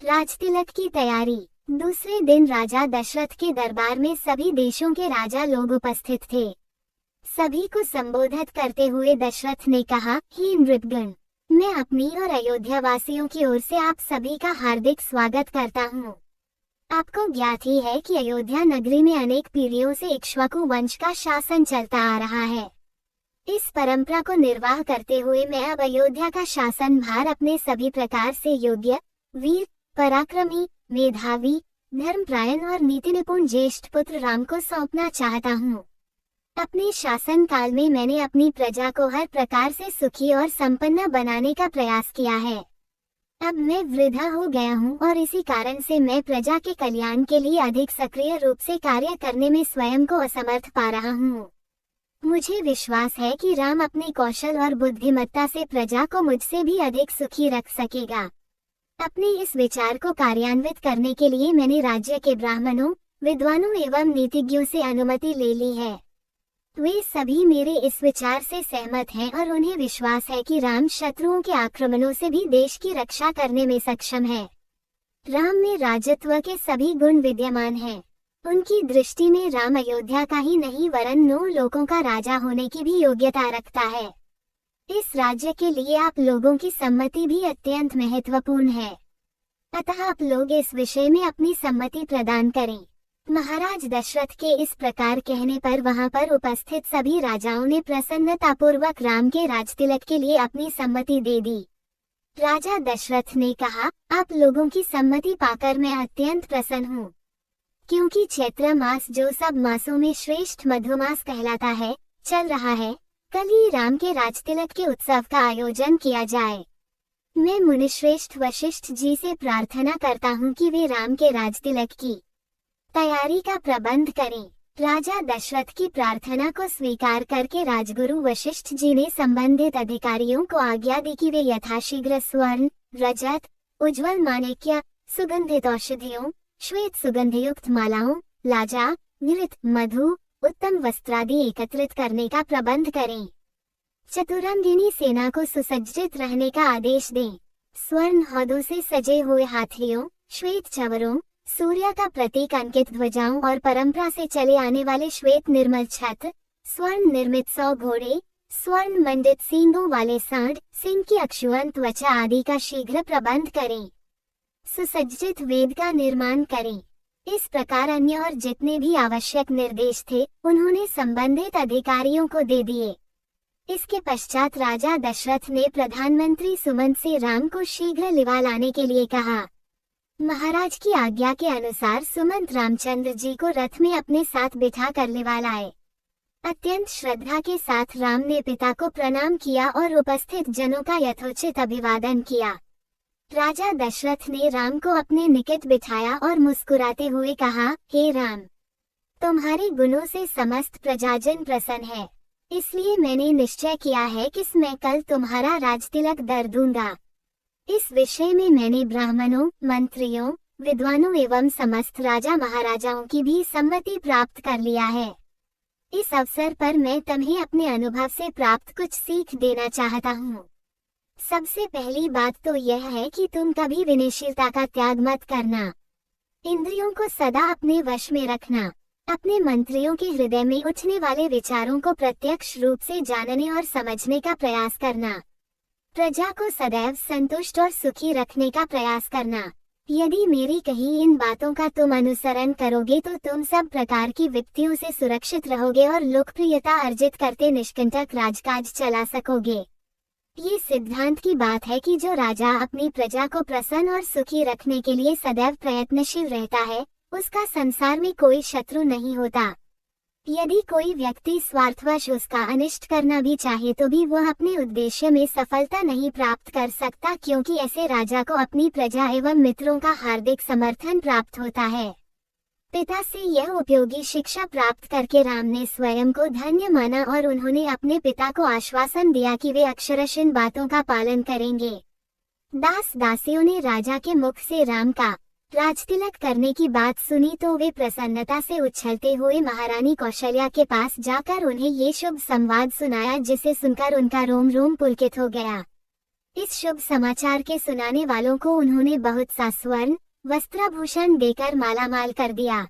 राजतिलक की तैयारी। दूसरे दिन राजा दशरथ के दरबार में सभी देशों के राजा लोग उपस्थित थे। सभी को संबोधित करते हुए दशरथ ने कहा, हे नृपगण, मैं अपनी और अयोध्या वासियों की ओर से आप सभी का हार्दिक स्वागत करता हूँ। आपको ज्ञात ही है कि अयोध्या नगरी में अनेक पीढ़ियों से इक्ष्वाकु वंश का शासन चलता आ रहा है। इस परंपरा को निर्वाह करते हुए मैं अब अयोध्या का शासन भार अपने सभी प्रकार से योग्य, वीर, पराक्रमी, मेधावी, धर्मपरायण और नीति निपुण ज्येष्ठ पुत्र राम को सौंपना चाहता हूँ। अपने शासन काल में मैंने अपनी प्रजा को हर प्रकार से सुखी और संपन्न बनाने का प्रयास किया है। अब मैं वृद्धा हो गया हूँ और इसी कारण से मैं प्रजा के कल्याण के लिए अधिक सक्रिय रूप से कार्य करने में स्वयं को असमर्थ पा रहा हूँ। मुझे विश्वास है कि राम अपने कौशल और बुद्धिमत्ता से प्रजा को मुझसे भी अधिक सुखी रख सकेगा। अपने इस विचार को कार्यान्वित करने के लिए मैंने राज्य के ब्राह्मणों, विद्वानों एवं नीतिज्ञों से अनुमति ले ली है। वे सभी मेरे इस विचार से सहमत हैं और उन्हें विश्वास है कि राम शत्रुओं के आक्रमणों से भी देश की रक्षा करने में सक्षम है। राम में राजत्व के सभी गुण विद्यमान हैं। उनकी दृष्टि में राम अयोध्या का ही नहीं वरन 9 लोकों का राजा होने की भी योग्यता रखता है। इस राज्य के लिए आप लोगों की सम्मति भी अत्यंत महत्वपूर्ण है। अतः आप लोग इस विषय में अपनी सम्मति प्रदान करें। महाराज दशरथ के इस प्रकार कहने पर वहां पर उपस्थित सभी राजाओं ने प्रसन्नतापूर्वक राम के राजतिलक के लिए अपनी सम्मति दे दी। राजा दशरथ ने कहा, आप लोगों की सम्मति पाकर मैं अत्यंत प्रसन्न हूँ, क्योंकि चैत्र मास जो सब मासों में श्रेष्ठ मधुमास कहलाता है, चल रहा है। कल ही राम के राजतिलक के उत्सव का आयोजन किया जाए। मैं मुनिश्रेष्ठ वशिष्ठ जी से प्रार्थना करता हूँ कि वे राम के राजतिलक की तैयारी का प्रबंध करें। राजा दशरथ की प्रार्थना को स्वीकार करके राजगुरु वशिष्ठ जी ने संबंधित अधिकारियों को आज्ञा दी कि वे यथाशीघ्र स्वर्ण, रजत, उज्ज्वल माणिक्य, सुगंधित औषधियों, श्वेत सुगंधयुक्त मालाओं, लाजा, घृत, मधु, उत्तम वस्त्रादि एकत्रित करने का प्रबंध करें। चतुरंगिनी सेना को सुसज्जित रहने का आदेश दें। स्वर्ण हौदों से सजे हुए हाथियों, श्वेत चवरों, सूर्य का प्रतीक अंकित ध्वजाओं और परंपरा से चले आने वाले श्वेत निर्मल छत्र, स्वर्ण निर्मित 100 घोड़े, स्वर्ण मंडित सींगों वाले सांड, सिंह की अक्षुअंत त्वचा आदि का शीघ्र प्रबंध करें। सुसज्जित वेद का निर्माण करें। इस प्रकार अन्य और जितने भी आवश्यक निर्देश थे उन्होंने संबंधित अधिकारियों को दे दिए। इसके पश्चात राजा दशरथ ने प्रधानमंत्री सुमंत से राम को शीघ्र लिवा लाने के लिए कहा। महाराज की आज्ञा के अनुसार सुमंत रामचंद्र जी को रथ में अपने साथ बिठा कर लिवा लाए। अत्यंत श्रद्धा के साथ राम ने पिता को प्रणाम किया और उपस्थित जनों का यथोचित अभिवादन किया। राजा दशरथ ने राम को अपने निकट बिठाया और मुस्कुराते हुए कहा, हे राम, तुम्हारे गुणों से समस्त प्रजाजन प्रसन्न है, इसलिए मैंने निश्चय किया है कि मैं कल तुम्हारा राजतिलक धर दूंगा। इस विषय में मैंने ब्राह्मणों, मंत्रियों, विद्वानों एवं समस्त राजा महाराजाओं की भी सम्मति प्राप्त कर लिया है। इस अवसर पर मैं तुम्हें अपने अनुभव से प्राप्त कुछ सीख देना चाहता हूँ। सबसे पहली बात तो यह है कि तुम कभी विनयशीलता का त्याग मत करना। इंद्रियों को सदा अपने वश में रखना। अपने मंत्रियों के हृदय में उठने वाले विचारों को प्रत्यक्ष रूप से जानने और समझने का प्रयास करना। प्रजा को सदैव संतुष्ट और सुखी रखने का प्रयास करना। यदि मेरी कही इन बातों का तुम अनुसरण करोगे तो तुम सब प्रकार की विपत्तियों से सुरक्षित रहोगे और लोकप्रियता अर्जित करते निष्कंटक राजकाज चला सकोगे। ये सिद्धांत की बात है कि जो राजा अपनी प्रजा को प्रसन्न और सुखी रखने के लिए सदैव प्रयत्नशील रहता है, उसका संसार में कोई शत्रु नहीं होता। यदि कोई व्यक्ति स्वार्थवश उसका अनिष्ट करना भी चाहे तो भी वह अपने उद्देश्य में सफलता नहीं प्राप्त कर सकता, क्योंकि ऐसे राजा को अपनी प्रजा एवं मित्रों का हार्दिक समर्थन प्राप्त होता है। पिता से यह उपयोगी शिक्षा प्राप्त करके राम ने स्वयं को धन्य माना और उन्होंने अपने पिता को आश्वासन दिया कि वे अक्षरशः इन बातों का पालन करेंगे। दास दासियों ने राजा के मुख से राम का राजतिलक करने की बात सुनी तो वे प्रसन्नता से उछलते हुए महारानी कौशल्या के पास जाकर उन्हें ये शुभ संवाद सुनाया, जिसे सुनकर उनका रोम रोम पुलकित हो गया। इस शुभ समाचार के सुनाने वालों को उन्होंने बहुत सा स्वर्ण वस्त्राभूषण देकर मालामाल कर दिया।